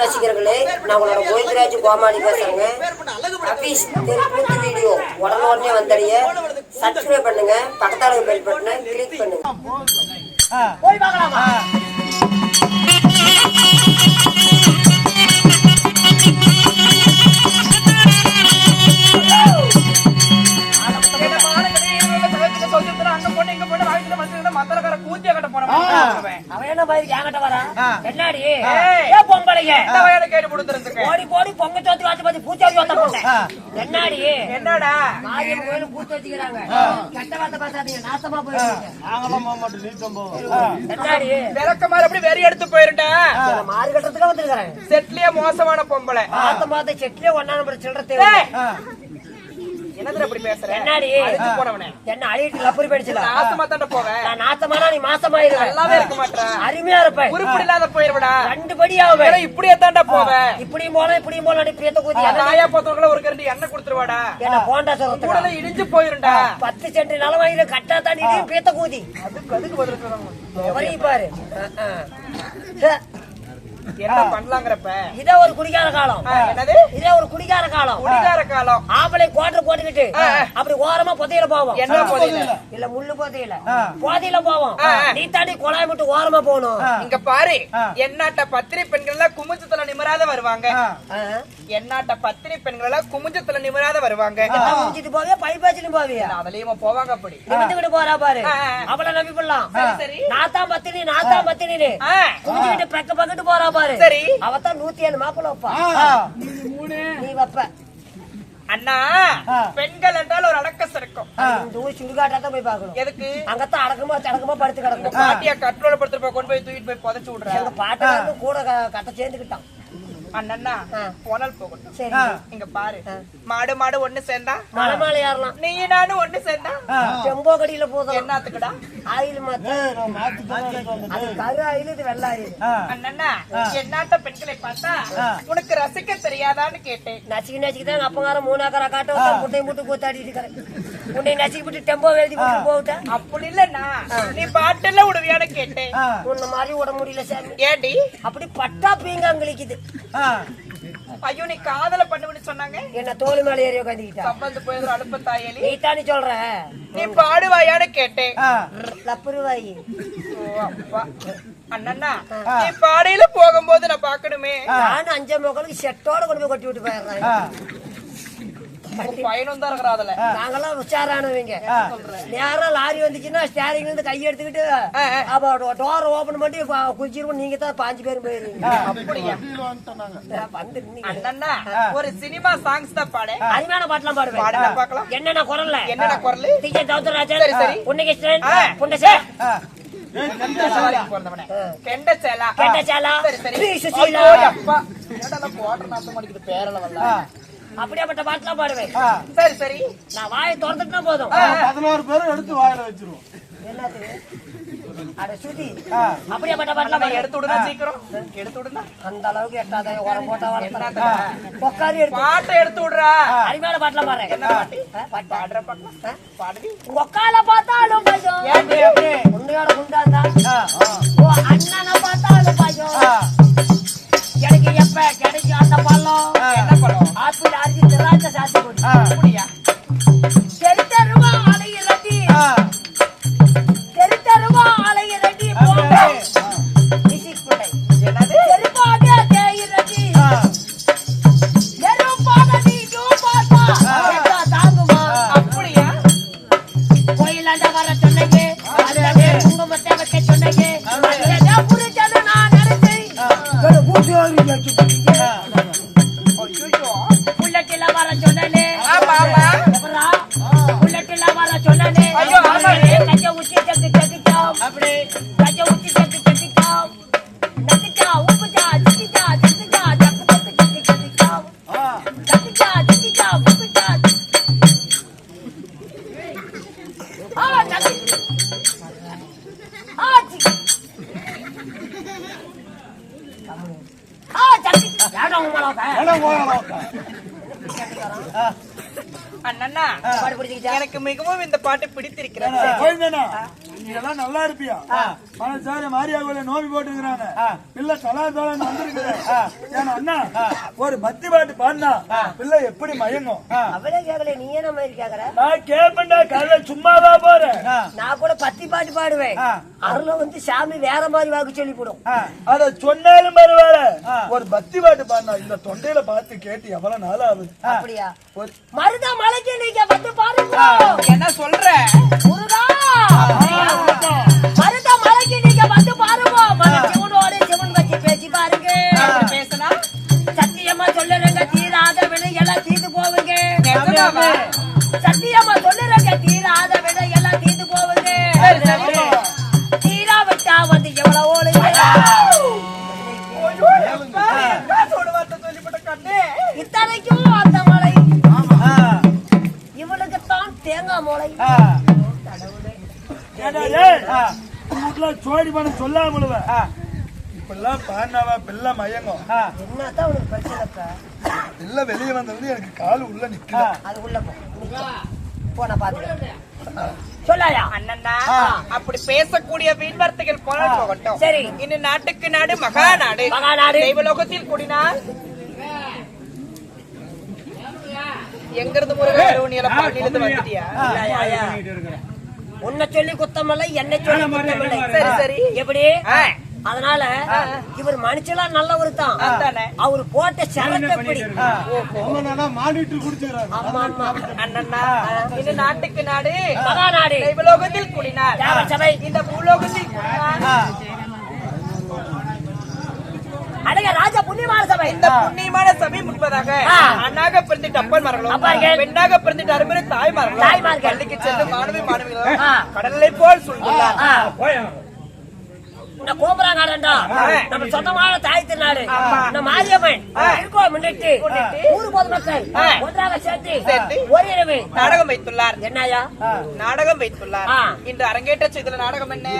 ரசிகர்களே, நான் உங்களோட கோவிந்தராஜ் கோமாளி பேசுறேங்க. அபீஸ் தெருக்கூத்து வீடியோ உடனே வந்தடைய சப்ஸ்கிரைப் பண்ணுங்க, பக்கத்தால பெல் பட்டனை கிளிக் பண்ணுங்க. போய் பார்க்கலாமா? என்னடி ஓடி போடி பொங்க சோத்தி வாச்சு பத்தி பூச்சாரி வந்த போட்டேன். என்னடி என்னடா மாரியம் கோயிலும் பூச்சி வச்சுக்கிறாங்க. கெட்ட வார்த்தை பேசாதீங்க, நாசமா போயிருங்க. என்னடி விளக்க மாதிரி அப்படி வெறி எடுத்து போயிருட்டா மாறி கட்டுறதுக்கு வந்துருக்கிறேன். செட்லயே மோசமான பொம்பளை மாத்த செட்லயே ஒன்னா நம்பர் சில்லற என்னது அப்படி பேசுற? என்னடி அழுத்து போனவனே என்ன அழிட்டு லப்பரி பேடிச்சல நாசமா தாண்ட போவே. நான் நாசமானா நீ மாசமாயிரு. நல்லாவே இருக்க மாட்டற, அருமையா இருப்ப. உருப்படி இல்லாத போயிரடா. ரெண்டு படி ஆவே. இப்படியே தாண்ட போவே. இப்படியும் போல நீ பேத்த கூதி நாயா போத்தவங்கள ஒரு கரண்டி எண்ணெய் கொடுத்துருவாடா. என்ன போண்டா சொல்றது கூடல இடிஞ்சு போயிருடா. 10 சென்ட் நிலம் வாங்கில கட்டா தாண்டி நீ பேத்த கூதி அதுக்கு பதில் சொல்றாங்க. வரி பாரு என்ன பண்ணலாங்கறப்ப இத ஒரு குடிகார காலம். என்னது இத ஒரு குடிகார காலம். ஆம்பளை கோட்டர் போட்டுக்கிட்டு அப்படி ஓரமா பொதையில போவோம். என்ன பொதையில இல்ல முள்ளு பொதையில போவோம். நீ தாண்டி குழாய் விட்டு ஓரமா போகணும். இங்க பாரு, என்னாட்ட பத்திரி பெண்கள் எல்லாம் குமுஞ்சத்துல நிமிராத வருவாங்க. என்னாட்ட பத்திரி பெண்கள் எல்லாம் குமுஞ்சத்துல நிமிராத வருவாங்க. குமுஞ்சிட்டு போவியா பைபாச்சிலும் போவியா? அதுலயும் போவாங்க. அப்படி நிமிந்துகிட்டு போறா பாரு, அவளை நம்பி போடலாம். நாத்தான் பத்தினி குமுஞ்சிக்கிட்டு பக்கத்து போறா பாரு. சரி, அவதான் 107 மாப்பிள்ள வைப்பா. நீ வைப்ப அண்ணா. பெண்கள் என்றால் ஒரு அடக்க சரக்கம். சுடுகாட்டாதான் போய் பாக்கணும். எதுக்கு? அங்கத்தான் அடக்கமா படுத்து கிடக்கும். பாட்டியா கட்டோட படுத்து கொண்டு போய் தூக்கிட்டு போய் புதைச்சு விடுற. எங்க பாட்டு கூட கட்ட சேர்ந்துக்கிட்டான். அண்ணா போனால் போகட்டும். சரி, இங்க பாரு, மாடு ஒண்ணு சேர்ந்தா மலைமாலை ஏறலாம். நீ நானும் ஒண்ணு சேர்ந்தா செம்போ கடியில போதும். என்னத்துக்குடா? ஆயில் மாத்து. அது கரு ஆயில், இது வெள்ள ஆயில். அண்ணா என்னாட்ட பெண்களை பார்த்தா உனக்கு ரசிக்க தெரியாதான்னு கேட்டேன். நச்சுக்கு தான் அப்பங்காரம் 3 ஏக்கரா காட்ட முட்டை முட்டு கூத்தாடிட்டு இருக்கிறேன். உன்னை நச்சுக்கு விட்டு டெம்போ எழுதி போட்டேன். அப்படி இல்லன்னா நீ பாட்டுல விடுவியான்னு கேட்டேன். உன்ன மாதிரி விட முடியல சாமி. ஏடி அப்படி பட்டா பீங்க அங்களிக்குது. ஐயோ, நீ காதல பண்ணுன்னு சொன்னாங்க. என்ன தோல் மேல ஏறி உட்காந்துக்கிட்டா சம்பந்த போய் அனுப்ப தாயலி. நீ தானே சொல்ற. நீ பாடுவாயான்னு கேட்டேன். லப்புருவாயி. அப்பா அண்ணா, நீ பாடையில போகும்போது நான் பாக்கணுமே. நான் 5 மக்களுக்கு செட்டோட கொண்டு போய் கொட்டி விட்டு போயிடுறேன். பயணம் தான் இருக்கிற. அதுல நாங்கெல்லாம் உச்சாரானவங்க. நேரம் லாரி வந்துச்சுன்னா ஸ்டேரிங்ல இருந்து கையை எடுத்துக்கிட்டு டோர் ஓபன் பண்ணி குளிச்சிருவோம். நீங்க தான் 5 பேரும் போயிருவீங்க. அண்ணா ஒரு சினிமா சாங்ஸ் தான் பாடு. அருமையான பாட்டுலாம் பாடுவேன். என்னென்ன குரல் டிஜே கௌதராஜன், புன்னகிருஷ்ணன், புண்டசே, அப்படியாப்பட்ட பாட்டுலாம் பாடுவேன். சரி சரி, நான் வாயை திறந்துட்டா போதும். 11 பேரும் எடுத்து வாயில வச்சிருவோம். என்னது அட சுதி, அப்படியாப்பட்ட பாட்டுலாம் எடுத்து விடுங்க. சீக்கிரம் எடுத்து விடுங்க. அந்த அளவுக்கு எட்டாத உரம் போட்டா வரல. பொக்காரி பாட்டை எடுத்து விடுறா. அருமையான பாட்டுலாம் பாடுறேன். என்ன பாட்டு பாடுற பாட்டு பாடுடி. ஒக்கால பார்த்தாலும் பயம். உன்னையோட குண்டாந்தா ஓ அண்ணனை பார்த்தாலும் பயம். எனக்கு எப்ப கிடைக்கும் அந்த பழம்? என்ன பழம்? ஆப்பிள், ஆரஞ்சு, திராட்சை, சாத்துக்குடி. அப்படியா? தெருத்தருவா அலையிறடி, தெருத்தருவா அலையிறடி போங்க மியூசிக் பிள்ளை. என்னது? தெருப்பாக தேயிறடி, தெருப்பாக நீயும் பார்த்தா தாங்குமா? அப்படியா? கோயிலாண்ட வர சொன்னீங்க, அதுவே குங்குமத்தை வைக்க சொன்னீங்க. புரிச்சது நான் நினைச்சேன். புல்லட்டில வர சொன்னே. புல்லட்டில வர சொன்னே. கஜ ஊச்சி சக்கு சக்கிச்சாம். அப்படி கஜ ஊச்சி சக்கு சக்கிச்சாம். நக்கிச்சா உப்புச்சா சிக்கிச்சா சக்கிச்சா சக்கு சக்கு சக்கு சக்கிச்சாம். சக்கிச்சா சிக்கிச்சா உப்புச்சா ஆ சக்கு ஆ சிக்கி அண்ணா எனக்கு மிகவும் இந்த பாட்டு பிடித்திருக்கிறது. நீ எல்லாம் நல்லா இருப்பியா மனசார மாரியா கோயில நோம்பி போட்டுக்கிறாங்க பிள்ளை கலாச்சாரம் வந்திருக்கிறேன் ஏன்னா அண்ணா ஒரு பக்தி பாட்டு பாடினா பிள்ளை எப்படி மயங்கும் அவளே கேட்கல நீ என்ன மாதிரி கேக்குற நான் கேட்பேன்டா கதை சும்மாவா போறேன் நான் கூட பத்தி பாட்டு பாடுவேன் அதுல வந்து சாமி வேற மாதிரி வாக்கு சொல்லி போடும் அத சொன்னாலும் பரவாயில்ல ஒரு பக்தி பாட்டு பாடினா இந்த தொண்டையில பார்த்து கேட்டு எவ்வளவு நாள் ஆகுது அப்படியா மருதா மலைக்கு நீங்க வந்து பாருங்க என்ன சொல்ற முருகா மருதா மலைக்கு நீங்க வந்து பாருங்க சிவனோட சிவன் வச்சு பேசி பாருங்க பேசினா சத்தியமா சொல்லுறேங்க தீராத வினை எல்லாம் தீர்ந்து போவுங்க நிஜமாவா? சத்தியமா சொல்லுறேங்க தீராத வினை எல்லாம் தீர்ந்து போவுங்க தீரா விட்டா வந்து எவ்வளவு ஓடுங்க இத்தனைக்கும் அந்த மலை இவனுக்குத்தான் தேங்காய் மலை சோடி பண்ண சொல்லாம இப்பெல்லாம் பாடினாவா பிள்ளை மயங்கும் என்னத்தான் உனக்கு பிரச்சனை பிள்ளை வெளியே வந்தது எனக்கு கால் உள்ள நிக்கல அது உள்ள போன பாத்து சொல்லாயா அண்ணா அப்படி பேசக்கூடிய வீண் வார்த்தைகள் போன போகட்டும் சரி. இன்னும் நாட்டுக்கு நாடு மகா நாடு மகாநாடு. தெய்வலோகத்தில் கூடினால் எங்கிருந்து முருகன் நீ எல்லாம் பள்ளியிலிருந்து வந்துட்டியா உன்னை சொல்லி குத்தமில்லை என்னை சொல்லி குத்தமில்லை சரி சரி எப்படி அதனால இவர் மனுஷெல்லாம் நல்லவர் தான் அதானே. அவர் போட்ட சரக்கு எப்படி மாடிட்டு குடிச்சுக்கிறாரு ஆமா ஆமா அண்ணா இந்த நாட்டுக்கு நாடு மகாநாடு தெய்வலோகத்தில் கூடினார் தேவ சபை இந்த பூலோகத்தில் கூடினார் அழக ராஜா புண்ணியமான சபை இந்த புண்ணியமான சபை முன்பதாக அண்ணாக பிறந்துட்டு அப்பன்மார்களும் அப்பன்கள். பெண்ணாக பிறந்துட்டு அருமையான தாய்மார்களும் தாய்மார்கள். பள்ளிக்கு சென்று மாணவிகளும் கடலை போல் சொல்கிறார் இந்த கோபுராங்காரண்டா நம்ம சொந்தமான தாய் திருநாடு இந்த மாரியம்மன் இருக்கோம் முன்னிட்டு ஊர் பொதுமக்கள் ஒன்றாக சேர்த்து ஒரு இரவு நாடகம் வைத்துள்ளார் என்னையா நாடகம் வைத்துள்ளார் ஆ. இன்று அரங்கேற்ற செய்துள்ள நாடகம் என்ன